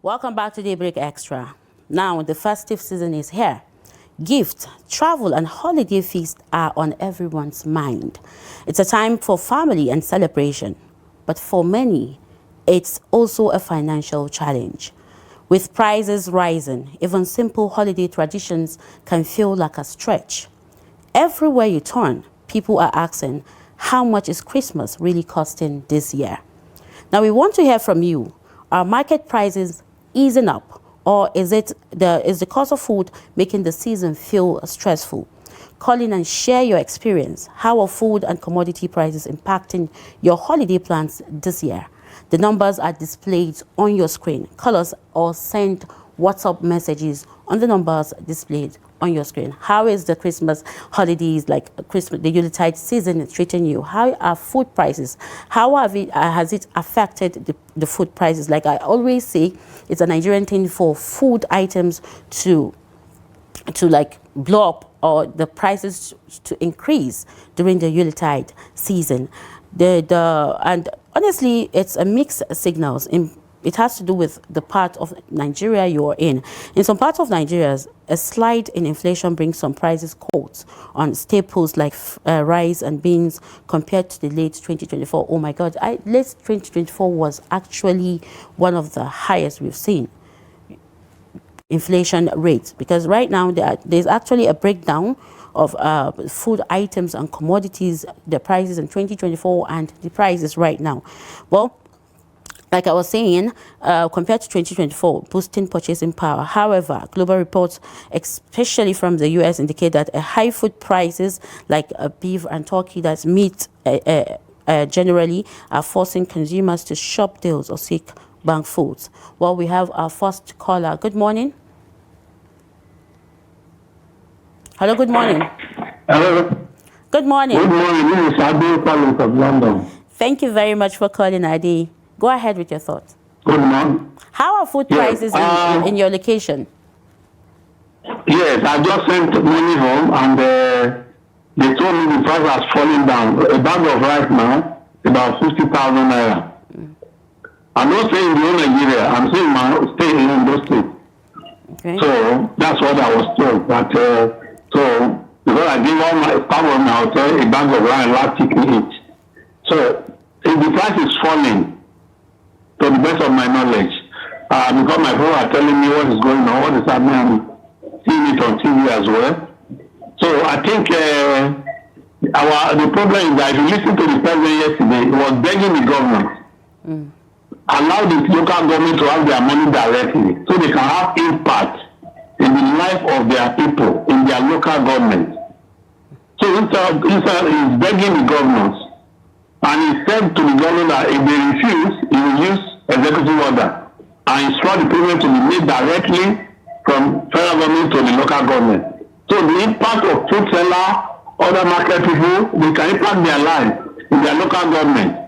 Welcome back to Daybreak Extra. Now, the festive season is here. Gifts, travel, and holiday feasts are on everyone's mind. It's a time for family and celebration. But for many, it's also a financial challenge. With prices rising, even simple holiday traditions can feel like a stretch. Everywhere you turn, people are asking, how much is Christmas really costing this year? Now, we want to hear from you. Are market prices easing up, or is the cost of food making the season feel stressful? Call in and share your experience. How are food and commodity prices impacting your holiday plans this year? The numbers are displayed on your screen. Call us or send WhatsApp messages on the numbers displayed on your screen. How is the Christmas holidays, like Christmas, the Yuletide season, treating you? How are food prices? How has it affected the food prices? Like I always say, it's a Nigerian thing for food items to like blow up, or the prices to increase during the Yuletide season. And honestly, it's a mixed signals. It has to do with the part of Nigeria you're in. In some parts of Nigeria, a slide in inflation brings some prices quotes on staples like rice and beans compared to the late 2024. Oh my God, late 2024 was actually one of the highest we've seen inflation rates, because right now there's actually a breakdown of food items and commodities, the prices in 2024 and the prices right now. Well, like I was saying, compared to 2024, boosting purchasing power. However, global reports, especially from the US, indicate that high food prices like beef and turkey, that's meat, generally are forcing consumers to shop deals or seek bank foods. Well, we have our first caller. Good morning. Hello, good morning. Hello. Good morning. Good morning. This is Adi calling from London. Thank you very much for calling, Adi. Go ahead with your thoughts. Good morning. How are food prices in your location? Yes, I just sent money home, and they told me the price has fallen down. A bag of rice now, about 50,000 naira. I'm not saying in Nigeria, I'm saying my state in those states. Okay. So that's what I was told. But so because I give all my staff of my hotel a bag of rice last week each. So if the price is falling, to the best of my knowledge, because my people are telling me what is going on, what is happening, I'm seeing it on TV as well. So I think the problem is that if you listen to the president yesterday, he was begging the government, allow the local government to have their money directly, so they can have impact in the life of their people, in their local government. So instead he's begging the governors, and he said to the government that if they refuse, he will use executive order and instruct the payment to be made directly from federal government to the local government. So the impact of food seller, other market people, they can impact their life in their local government.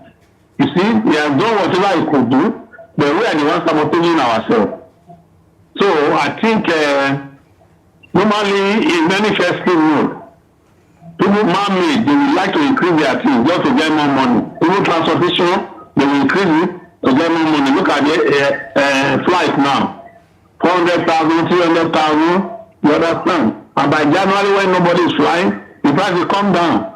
You see, he has done whatever he could do, but we are the ones sabotaging ourselves. So I think normally in many festive mood, people man-made, they would like to increase their things just to get more money. Even transportation, they will increase it to get more money. Look at the flight now. 400,000, 300,000, you understand? And by January, when nobody is flying, the price will come down.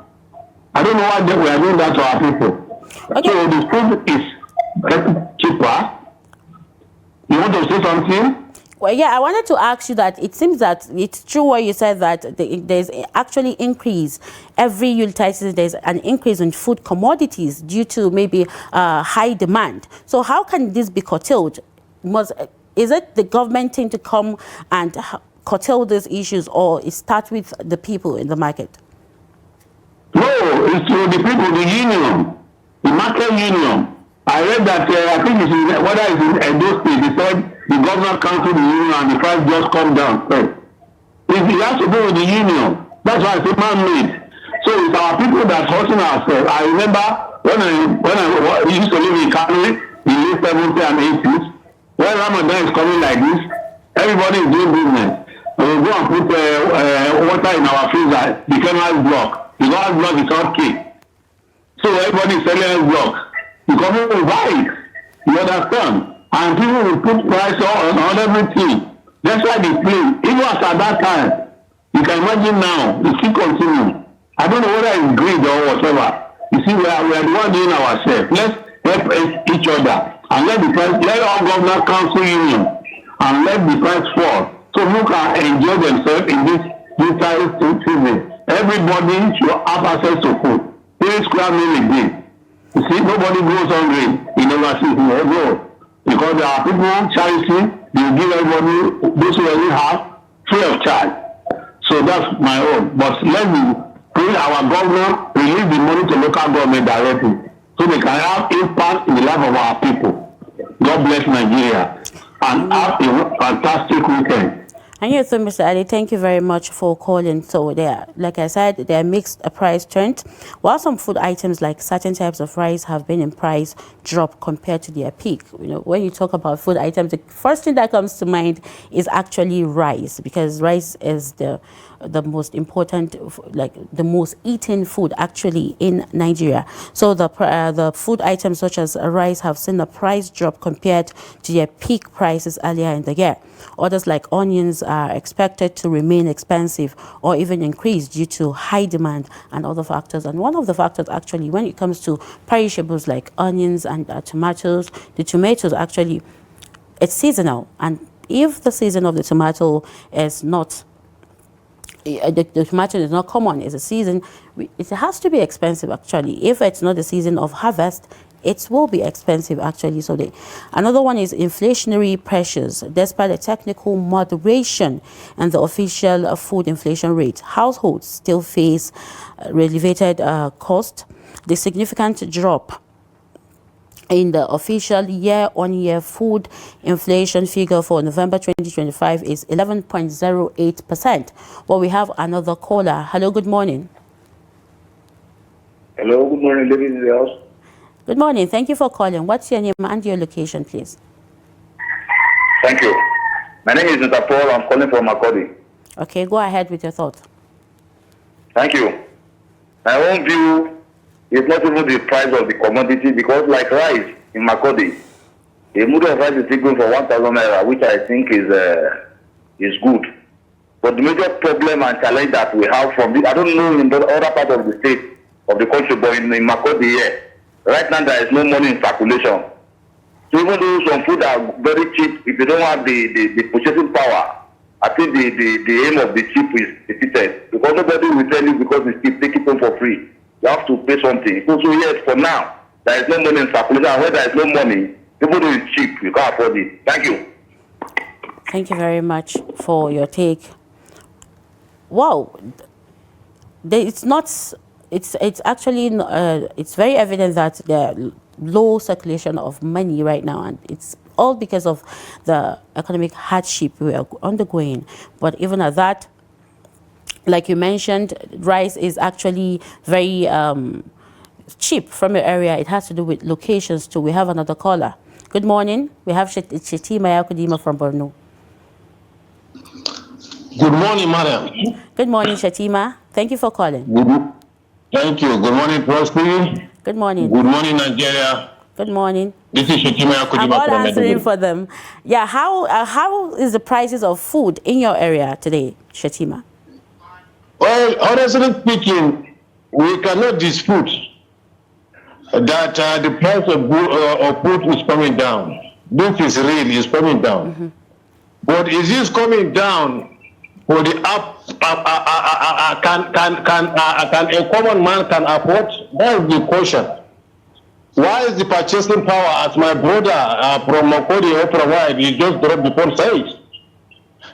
I don't know why we are doing that to our people. Okay. So the food is cheaper. You want to say something? Well, yeah, I wanted to ask you that it seems that it's true what you said, that there's actually increase every Yuletide season. There's an increase in food commodities due to maybe high demand. So how can this be curtailed? Is it the government thing to come and curtail these issues, or it starts with the people in the market? No, it's the people, the union, the market union. I read that, I think it's in, whether it's in Edo State, they said the governor cancelled the union and the price just come down. It has to do with the union. That's why it's man-made. So it's our people that's hurting ourselves. I remember when I used to live in Kano in the late 70s and 80s, when Ramadan is coming like this, everybody is doing business. And we go and put water in our freezer, the chemical block. The chemical block is all key. So everybody is selling a block. The government will buy it. You understand? and people will put price on everything. That's why they play. Even as at that time, you can imagine now, it still continue. I don't know whether it's greed or whatever. You see, we are the one doing ourselves. Let's help each other and let all government council union and let the price fall so people can enjoy themselves in this season. Everybody should have access to food. 3 square meal a day. You see, nobody goes hungry in overseas here. Because there are people, charity, they give everybody, those who already have, free of charge. So that's my own. But let me pray our governor release the money to local government directly so they can have impact in the life of our people. God bless Nigeria and have a fantastic weekend. And you too, Mr. Ali, thank you very much for calling. So there, like I said, there are mixed price trend. While some food items like certain types of rice have been in price drop compared to their peak. You know, when you talk about food items, the first thing that comes to mind is actually rice, because rice is the most important, like the most eaten food actually in Nigeria. So the food items such as rice have seen a price drop compared to their peak prices earlier in the year. Others like onions are expected to remain expensive or even increase due to high demand and other factors. And one of the factors actually, when it comes to perishables like onions and tomatoes, the tomatoes actually, it's seasonal. And if the season of the tomato is not the tomato is not common, it's a season, it has to be expensive actually. If it's not the season of harvest, it will be expensive actually. So another one is inflationary pressures. Despite the technical moderation and the official food inflation rate, households still face elevated cost. The significant drop in the official year-on-year food inflation figure for November 2025 is 11.08%. Well, we have another caller. Hello, good morning. Hello, good morning, ladies in the house. Good morning. Thank you for calling. What's your name and your location, please? Thank you. My name is Mr. Paul. I'm calling from Makodi. Okay, go ahead with your thought. Thank you. My own view is not even the price of the commodity, because like rice in Makodi, a mudu of rice is still going for 1,000 naira, which I think is good. But the major problem and challenge that we have from this, I don't know in the other part of the state of the country, but in Makodi here, right now there is no money in circulation. So even though some food are very cheap, if you don't have the purchasing power, I think the aim of the cheap is defeated. Because nobody will tell you because it's cheap, take it home for free. You have to pay something. So yes, for now, there is no money in circulation. And when there is no money, even though it's cheap, you can't afford it. Thank you. Thank you very much for your take. Wow, it's not. It's actually it's very evident that there are low circulation of money right now, and it's all because of the economic hardship we are undergoing. But even at that, like you mentioned, rice is actually very cheap from your area. It has to do with locations too. We have another caller. Good morning. We have Shetima Yakudima from Borno. Good morning, Maryam. Good morning, Shetima. Thank you for calling. Thank you. Good morning, Prosperity. Good morning. Good morning, Nigeria. Good morning. This is Shetima Yakudima. I'm all answering for them. Yeah, how is the prices of food in your area today, Shetima? Well, honestly speaking, we cannot dispute that the price of food is coming down. This is real, it's coming down. Mm-hmm. But is this coming down for the can a common man can afford? That is the question. Why is the purchasing power, as my brother from Makodi provide, he just dropped the phone says?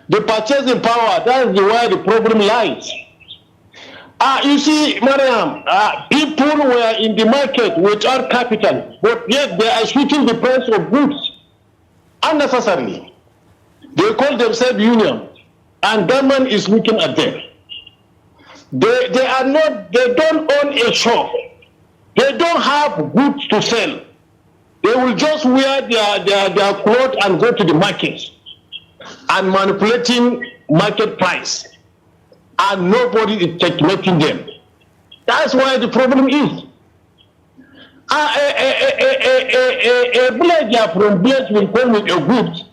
The purchasing power, that is where the problem lies. You see, Maryam, people were in the market without capital, but yet they are switching the price of goods unnecessarily. They call themselves union, and government is looking at them. They don't own a shop. They don't have goods to sell. They will just wear their clothes and go to the market and manipulating market price. And nobody is checkmating them. That's why the problem is. A villager from village will come with a goods.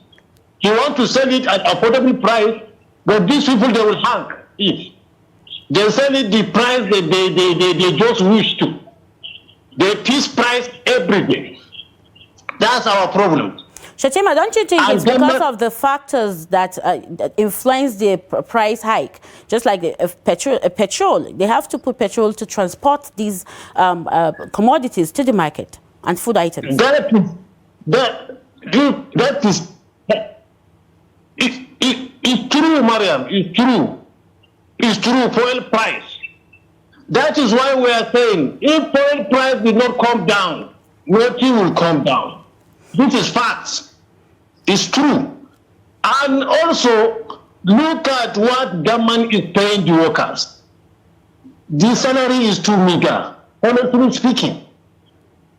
He wants to sell it at affordable price, but these people, they will hang it. They sell it the price that they just wish to. They piece price every day. That's our problem. Shatima, don't you think it's because of the factors that influence the price hike? Just like petrol, they have to put petrol to transport these commodities to the market and food items. It's true, Maryam. It's true. It's true. Fuel price. That is why we are saying if oil price did not come down, nothing will come down. This is facts. It's true. And also, look at what government is paying the workers. The salary is too meager, honestly speaking.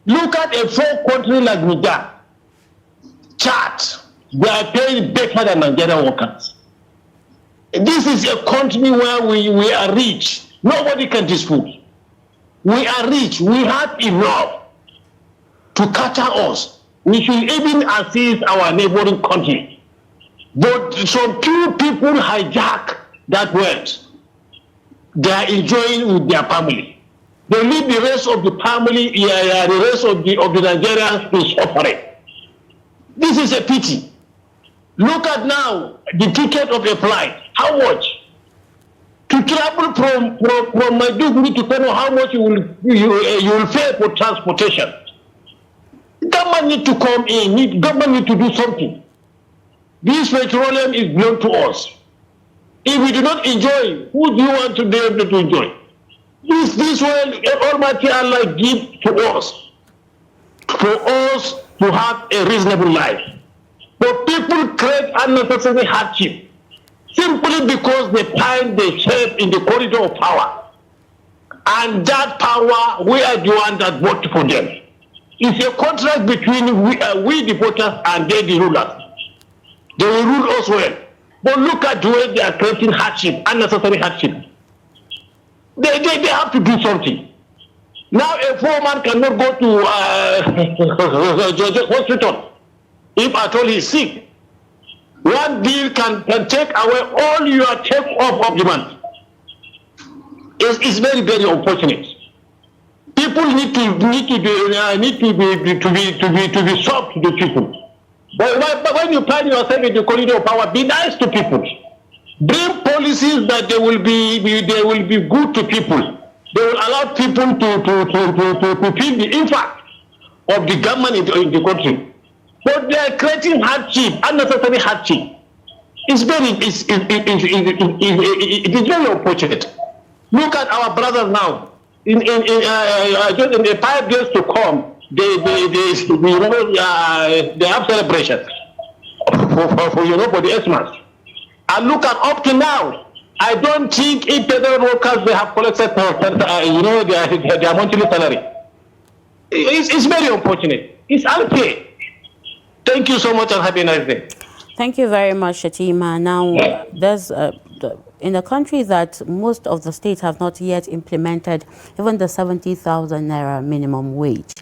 Look at a poor country like Niger. Chad, they are paying better than Nigerian workers. This is a country where we are rich. Nobody can dispute. We are rich. We have enough to cater us. We should even assist our neighboring country. But some few people hijack that wealth. They are enjoying with their family. They leave the rest of the family, the rest of the Nigerians to suffering. This is a pity. Look at now the ticket of a flight. How much? To travel from Maiduguri to Kano, how much you will pay for transportation? Government need to come in. Government need to do something. This petroleum is belong to us. If we do not enjoy, who do you want to be able to enjoy? This way, Almighty Allah give to us for us to have a reasonable life. But people create unnecessary hardship simply because they find themselves in the corridor of power. And that power, we are the one that vote for them. It's a contract between we the voters and they the rulers. They will rule us well. But look at the way they are creating hardship, unnecessary hardship. They have to do something. Now a poor man cannot go to hospital if at all he's sick. One bill can take away all your take off of the month. It's very, very unfortunate. People need to be soft to the people. But when you find yourself in the corridor of power, be nice to people. Bring policies that they will be good to people. They will allow people to feel the impact of the government in the country. But they are creating hardship, unnecessary hardship. It is very unfortunate. Look at our brothers now. In the 5 years to come, they have celebrations for the Xmas. And look at up to now, I don't think if federal workers they have collected their monthly salary. It's very unfortunate. It's unfair. Thank you so much and have a nice day. Thank you very much, Shatima. Now, there's in the country that most of the states have not yet implemented even the 70,000 naira minimum wage.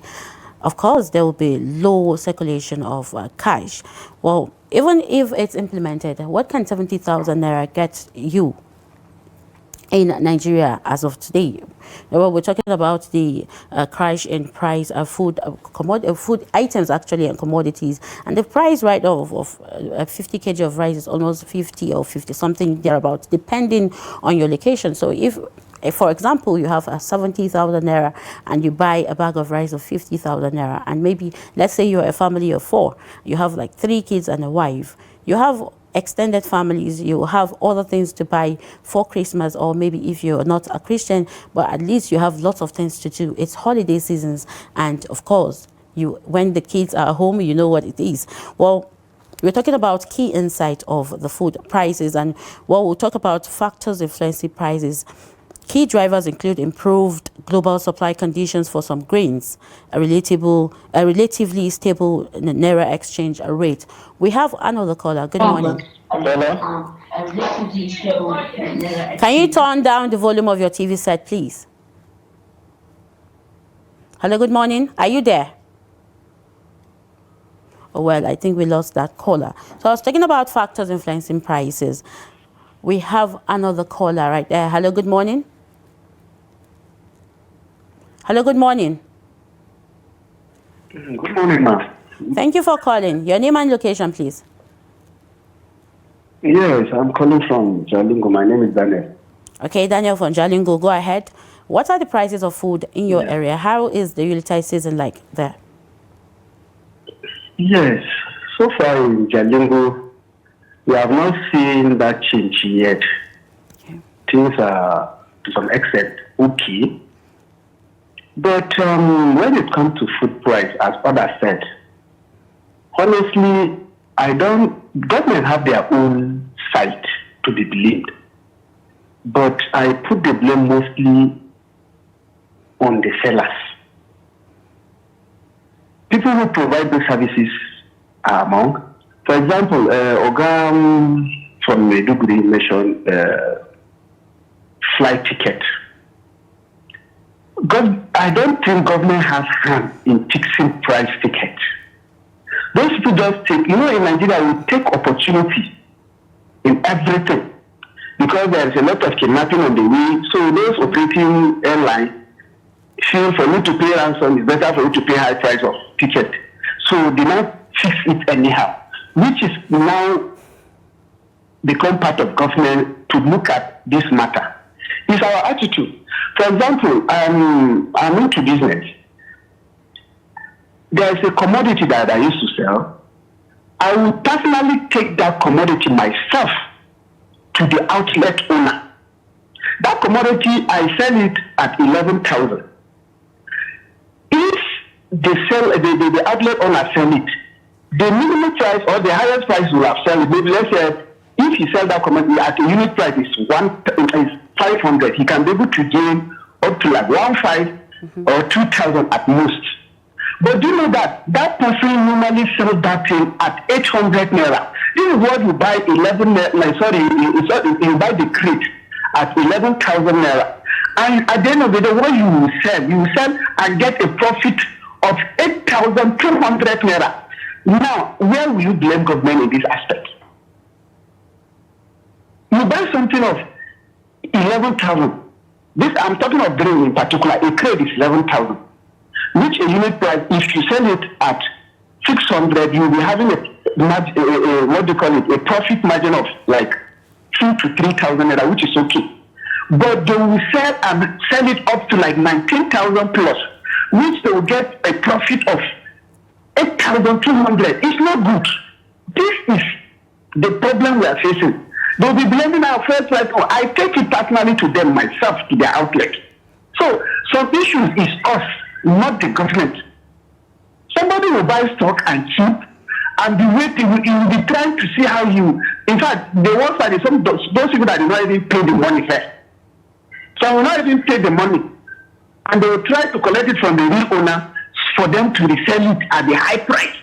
Of course, there will be low circulation of cash. Well, even if it's implemented, what can 70,000 naira get you in Nigeria as of today? Well, we're talking about the crash in price of food items actually and commodities, and the price right of 50 kg of rice is almost 50 or 50 something thereabouts, depending on your location. So if for example, you have a 70,000 naira and you buy a bag of rice of 50,000 naira, and maybe let's say you're a family of 4, you have like 3 kids and a wife, you have extended families, you have other things to buy for Christmas, or maybe if you're not a Christian, but at least you have lots of things to do. It's holiday seasons, and of course, when the kids are home, you know what it is. Well, we're talking about key insight of the food prices, and we'll talk about factors influencing prices. Key drivers include improved global supply conditions for some grains, a relatively stable naira exchange rate. We have another caller. Good morning. Hello. Can you turn down the volume of your TV set, please? Hello, good morning. Are you there? Oh, well, I think we lost that caller. So I was talking about factors influencing prices. We have another caller right there. Hello, good morning. Hello, good morning. Good morning, ma'am. Thank you for calling. Your name and location, please. Yes, I'm calling from Jalingo. My name is Daniel. Okay, Daniel from Jalingo, go ahead. What are the prices of food in your area? How is the Yuletide season like there? Yes, so far in Jalingo, we have not seen that change yet. Okay. Things are, to some extent, okay. But when it comes to food price, as others said, honestly, government have their own side to be blamed. But I put the blame mostly on the sellers. People who provide those services are among. For example, Ogam from Maiduguri mentioned flight ticket. I don't think government has hand in fixing price ticket. Those people just take, in Nigeria, we take opportunity in everything because there is a lot of kidnapping on the way. So those operating airline feel for me to pay ransom, it's better for you to pay high price of ticket. So they now fix it anyhow, which is now become part of government to look at this matter. It's our attitude. For example, I'm into business. There is a commodity that I used to sell. I will personally take that commodity myself to the outlet owner. That commodity, I sell it at 11,000. If the outlet owner sell it, the minimum price or the highest price will have sell it. Maybe let's say if he sell that commodity at a unit price is 500, he can be able to gain up to like 1,500 or 2,000 at most. But do you know that person normally sells that thing at 800 naira? This is what you buy you buy the crate at 11,000 naira. And at the end of the day, what you will sell and get a profit of 8,200 naira. Now, where will you blame government in this aspect? You buy something of 11,000. This I'm talking of grain in particular. A crate is 11,000. Which a unit price, if you sell it at 600, you'll be having a profit margin of like 2,000 to 3,000 naira, which is okay. But they will sell it up to like 19,000 plus, which they will get a profit of 8,200. It's not good. This is the problem we are facing. They'll be blaming our first price. I take it personally to them myself, to their outlet. So some issues is us, not the government. Somebody will buy stock and cheap, and the way he will be trying to see how you. In fact, the worst part is those people that do not even pay the money first. So will not even pay the money, and they will try to collect it from the real owner for them to resell it at the high price.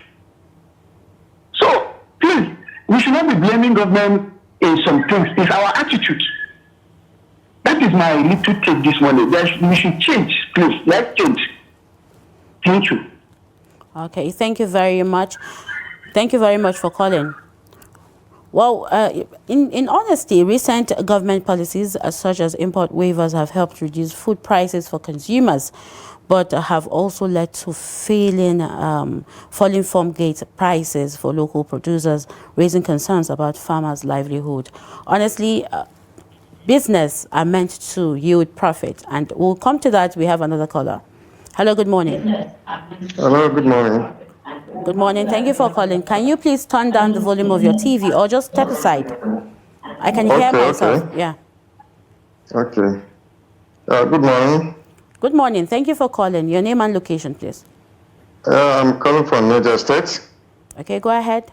So please, we should not be blaming government in some things. It's our attitude. That is my little take this morning. We should change, please. Let's change. Thank you. Okay, thank you very much. Thank you very much for calling. Well, in honesty, recent government policies such as import waivers have helped reduce food prices for consumers, but have also led to falling farm gate prices for local producers, raising concerns about farmers' livelihood. Honestly, business are meant to yield profit, and we'll come to that. We have another caller. Hello, good morning. Hello, good morning. Good morning. Thank you for calling. Can you please turn down the volume of your TV or just step aside? I can hear myself. Okay. Yeah. Okay. Good morning. Good morning. Thank you for calling. Your name and location, please. I'm calling from Niger State. Okay, go ahead.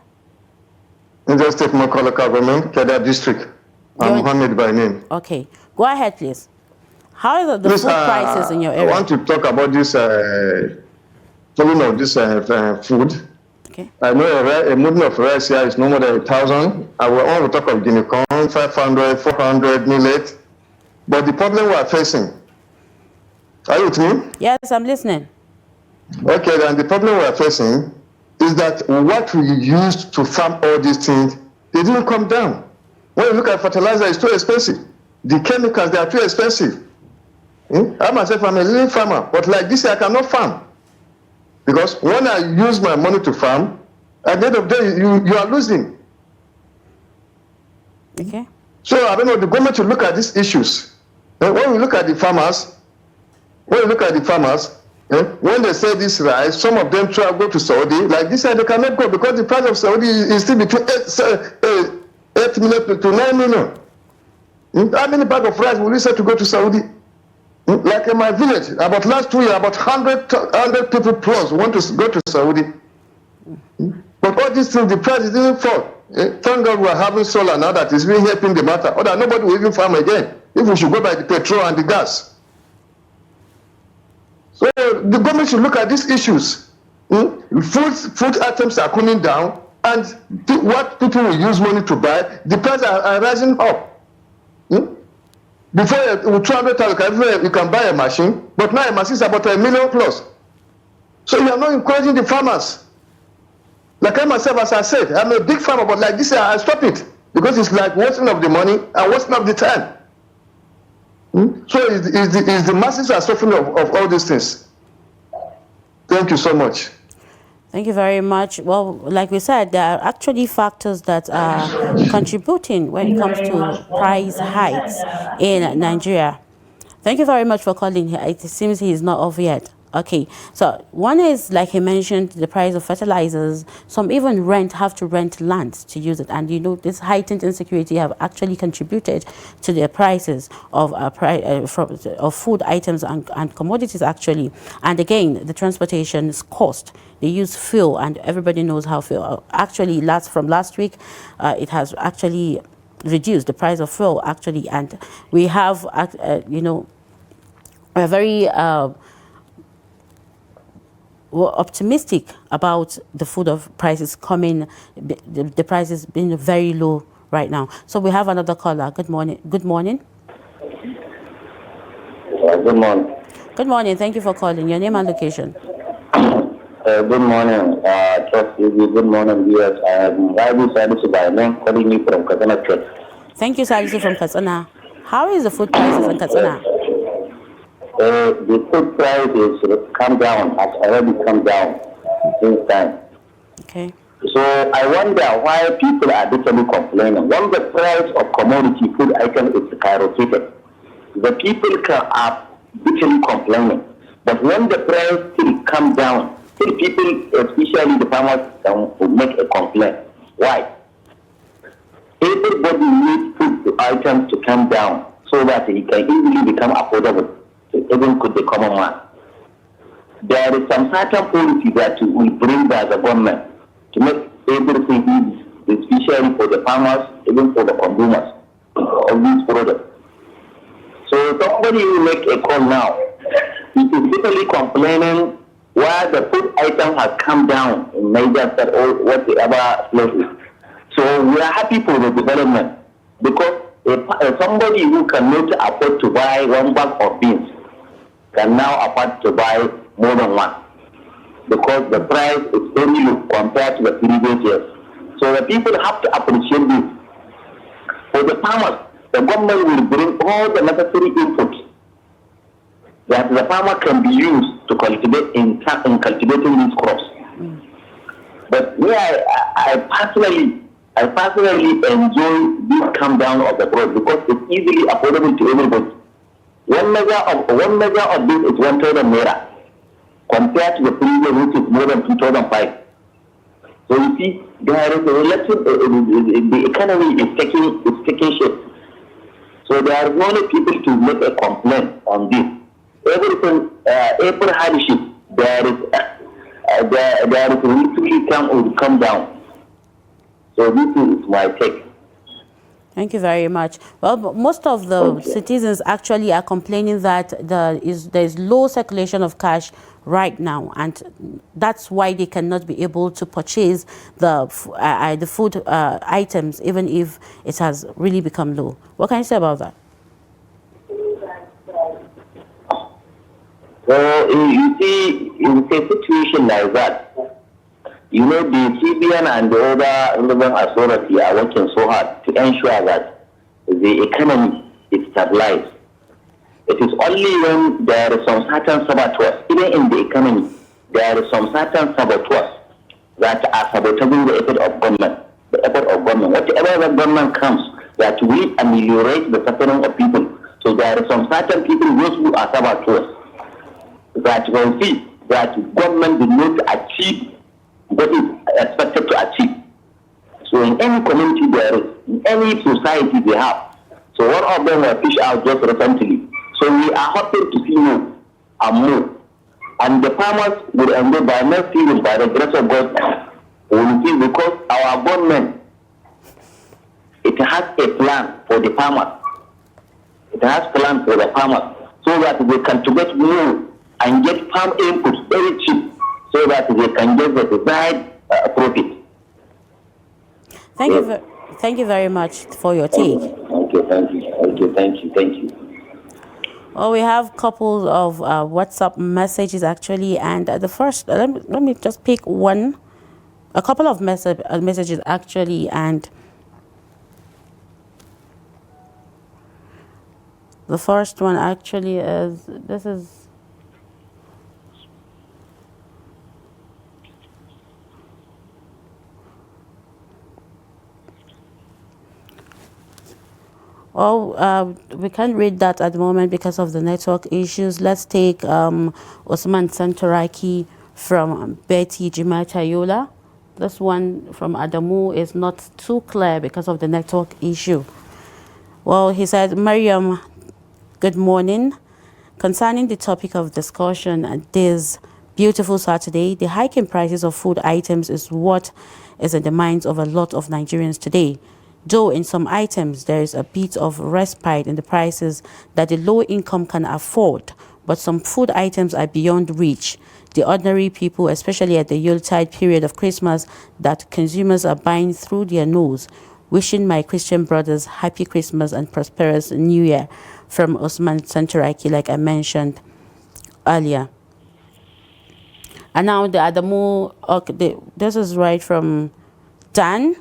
Niger State, Makola Government, Kedah District. I'm Mohammed by name. Okay, go ahead, please. How are the food prices in your area? I want to talk about this volume of this food. Okay. I know a movement of rice here is no more than 1,000. I want to talk of Guinea corn, 500, 400, millet. But the problem we are facing, are you with me? Yes, I'm listening. Okay, then the problem we are facing is that what we used to farm all these things, they didn't come down. When you look at fertilizer, it's too expensive. The chemicals, they are too expensive. I myself, I'm a little farmer, but like this, I cannot farm. Because when I use my money to farm, at the end of the day, you are losing. Okay. So I don't know, the government should look at these issues. And when we look at the farmers, when they say this rise, some of them try to go to Saudi. Like this year, they cannot go because the price of Saudi is still between 8 million to 9 million. How many bags of rice will you say to go to Saudi? Like in my village, about last 2 years, about 100 people plus want to go to Saudi. But all these things, the price didn't fall. Thank God we are having solar now that is really helping the matter. Or that nobody will even farm again if we should go by the petrol and the gas. So the government should look at these issues. Food items are coming down, and what people will use money to buy, the prices are rising up. Before with 200,000, you can buy a machine, but now a machine is about $1 million plus. So you are not encouraging the farmers. Like I myself, as I said, I'm a big farmer, but like this, I stop it because it's like wasting of the money and wasting of the time. So it's the masses are suffering of all these things. Thank you so much. Thank you very much. Well, like we said, there are actually factors that are contributing when it comes to price hikes in Nigeria. Thank you very much for calling. It seems he is not off yet. Okay, so one is, like he mentioned, the price of fertilizers. Some even have to rent land to use it. And you know, this heightened insecurity have actually contributed to the prices of food items and commodities actually. And again, the transportation's cost. They use fuel, and everybody knows how fuel actually from last week. It has actually reduced the price of fuel actually. And we have, you know, a very we're optimistic about the food prices coming, the prices being very low right now. So we have another caller. Good morning. Good morning. Good morning. Good morning. Thank you for calling. Your name and location. Good morning. Trust you. Good morning, viewers. I am Ravi Salisu by name, calling you from Katsina Church. Thank you, Salisu from Katsina. How is the food prices in Katsina? The food price is come down, has already come down since time. Okay. So I wonder why people are literally complaining. When the price of commodity food items is skyrocketed, the people are literally complaining. But when the price still come down, still people, especially the farmers, will make a complaint. Why? Everybody needs food items to come down so that it can easily become affordable. Even could the common man. There is some certain policy that will bring by the government to make everything easy, especially for the farmers, even for the consumers of these products. So somebody will make a call now. He is literally complaining why the food item has come down in Niger State or whatever places. So we are happy for the development because somebody who cannot afford to buy one bag of beans can now afford to buy more than one because the price is very low compared to the previous years. So the people have to appreciate this. For the farmers, the government will bring all the necessary inputs that the farmer can be used to cultivate in cultivating these crops. But I personally enjoy this come down of the price because it's easily affordable to everybody. One measure of this is 1,000 naira compared to the previous, which is more than 2,005. So you see, there is a relative, the economy is taking shape. So there are only people to make a complaint on this. Everything, every hardship, there is literally come down. So this is my take. Thank you very much. Well, most of the citizens actually are complaining that there is low circulation of cash right now, and that's why they cannot be able to purchase the food items, even if it has really become low. What can you say about that? So you see, in a situation like that, you know, the CBN and the other relevant authority are working so hard to ensure that the economy is stabilized. It is only when there is some certain saboteurs, even in the economy, there is some certain saboteurs that are sabotaging the effort of government. The effort of government, whatever the government comes, that will ameliorate the suffering of people. So there are some certain people, those who are saboteurs, that will see that government did not achieve what is expected to achieve. So in any community there is, in any society they have. So one of them were fished out just recently. So we are hoping to see more and more. And the farmers will enjoy by next season, by the grace of God, will see, because our government, it has a plan for the farmers. It has plan for the farmers so that they can to get more and get farm inputs very cheap so that they can get the desired profit. Thank you very much for your take. Thank you. Well, we have a couple of WhatsApp messages actually, and the first, let me just pick a couple of messages actually, and the first one actually is, this is, we can't read that at the moment because of the network issues. Let's take Osman Santoraki from Betty Jimatayola. This one from Adamu is not too clear because of the network issue. Well, he said, Maryam, good morning. Concerning the topic of discussion this beautiful Saturday, the hiking prices of food items is what is in the minds of a lot of Nigerians today. Though in some items there is a bit of respite in the prices that the low income can afford, but some food items are beyond reach. The ordinary people, especially at the Yuletide period of Christmas, that consumers are buying through their nose. Wishing my Christian brothers happy Christmas and prosperous New Year, from Osman Santaraki, like I mentioned earlier. And now the Adamu, okay, this is right from Dan.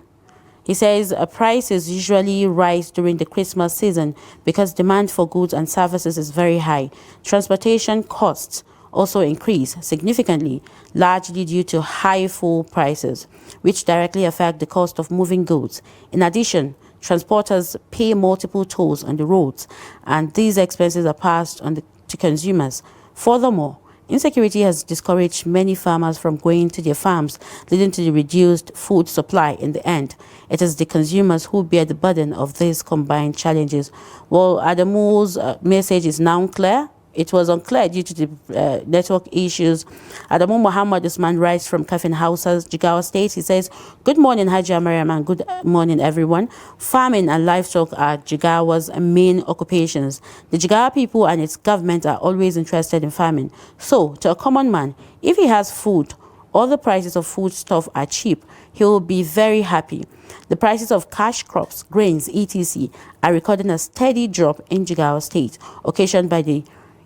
He says prices usually rise during the Christmas season because demand for goods and services is very high. Transportation costs also increase significantly, largely due to high fuel prices, which directly affect the cost of moving goods. In addition, transporters pay multiple tolls on the roads, and these expenses are passed on to consumers. Furthermore, insecurity has discouraged many farmers from going to their farms, leading to the reduced food supply in the end. It is the consumers who bear the burden of these combined challenges. Well, Adamu's message is now clear. It was unclear due to the network issues. Adamu Muhammad Usman writes from Kafin Houses, Jigawa State. He says, good morning, Hajia Maryam, and good morning, everyone. Farming and livestock are Jigawa's main occupations. The Jigawa people and its government are always interested in farming. So, to a common man, if he has food, all the prices of food stuff are cheap, he will be very happy. The prices of cash crops, grains, etc. are recording a steady drop in Jigawa State, occasioned by the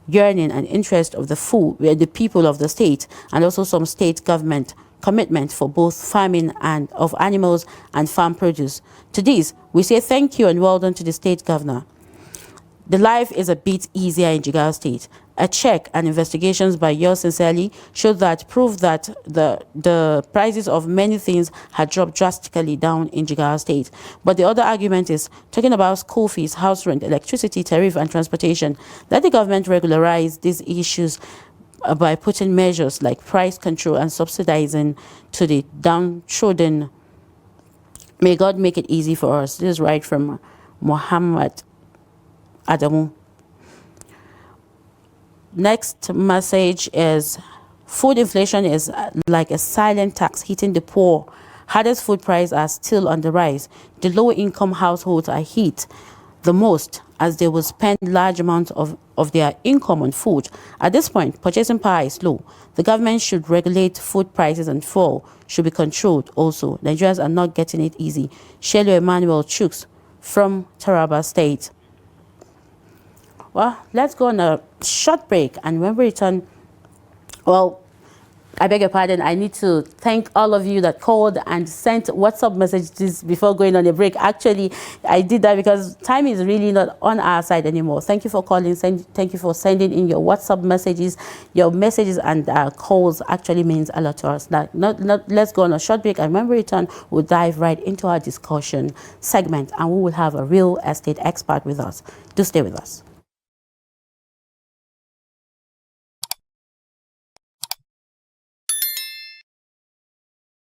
yearning and interest of the people of the state, and also some state government commitment for both farming and of animals and farm produce. To this, we say thank you and well done to the state governor. The life is a bit easier in Jigawa State. A check and investigations by yours sincerely showed that prove that the prices of many things had dropped drastically down in Jigawa State. But the other argument is talking about school fees, house rent, electricity, tariff, and transportation. Let the government regularize these issues by putting measures like price control and subsidizing to the downtrodden. May God make it easy for us. This is right from Muhammad Adamu. Next message is, food inflation is like a silent tax hitting the poor. Hardest food prices are still on the rise. The low-income households are hit the most as they will spend large amounts of their income on food. At this point, purchasing power is low. The government should regulate food prices and fuel should be controlled also. Nigerians are not getting it easy. Shelo Emmanuel Chooks from Taraba State. Well, let's go on a short break, and when we return, well, I beg your pardon, I need to thank all of you that called and sent WhatsApp messages before going on a break. Actually, I did that because time is really not on our side anymore. Thank you for calling. Thank you for sending in your WhatsApp messages. Your messages and calls actually means a lot to us. Let's go on a short break, and when we return, we'll dive right into our discussion segment, and we will have a real estate expert with us. Do stay with us.